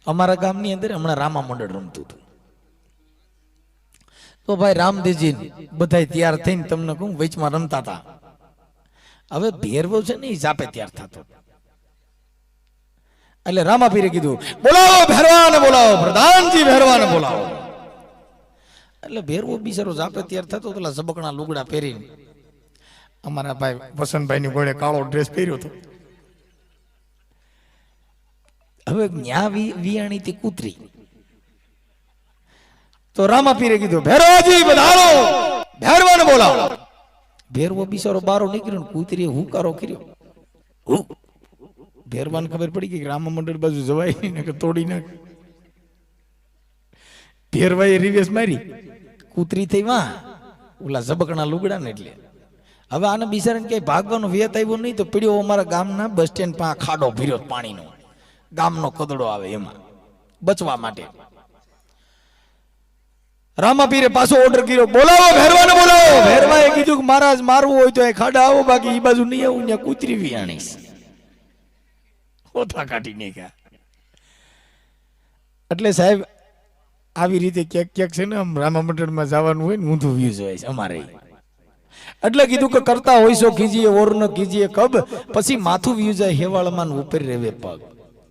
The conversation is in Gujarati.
અમારા ગામની અંદર હમણાં રામા મંડળ રમતું હતું. તો ભાઈ રામદેવજી બધા તૈયાર થઈને તમને કહું વચમાં રમતા હતા. હવે ભેરવો છે ને એ જાપે તૈયાર થતો. એટલે રામાપીરે કીધું બોલાવો ભેરવાને બોલાવો, પ્રધાનજી ભેરવાને બોલાવો. એટલે ભેરવો બિચારો જાપે તૈયાર થતો પેલા ઝબકણા લુગડા પહેરીને. અમારા ભાઈ વસંતભાઈ ની ઘોડે કાળો ડ્રેસ પહેર્યો હતો. હવે ન્યા વિયાણી થી કૂતરી. તો રામાપીરે કીધું ભેરવાજી પધારો, ભેરવાને બોલાવો. ભેરવો બિચારો બારો નીકળ્યો ને કૂતરીએ હુકારો કર્યો. ભેરવાને ખબર પડી કે રામ મંડળ બાજુ જવાય ને કે તોડી નાખ. ભેરવાએ રિવેસ મારી, કૂતરી થઈ વાહ ઓલા ઝબકણા લુગડા ને. એટલે હવે આને બિચારાને કઈ ભાગવાનો વેત આવ્યો નહીં તો પીડ્યો અમારા ગામના બસ સ્ટેન્ડ પાસે ખાડો ભર્યો પાણીનો, ગામનો કદડો આવે એમાં બચવા માટે. રામાપીરે પાછો ઓર્ડર કર્યો બોલાવો ભેરવાને બોલાવો. ભેરવાએ કીધું કે મહારાજ મારવું હોય તો એ ખાડા આવો, બાકી એ બાજુ નહીં આવું, ત્યાં કૂતરી વિયાણીશ. ઓથા કાઢી નાખ્યા. એટલે સાહેબ આવી રીતે ક્યાંક ક્યાંક છે ને રામા મંડળમાં જવાનું હોય ને ઊંધું વ્યૂઝ હોય છે અમારે. એટલે કીધું કે કરતા હોઈશો કીજીએ ઓર ન કીજીએ કબ, પછી માથું વ્યૂ જાય હેવાળમાં ઉપર રેવે પગ.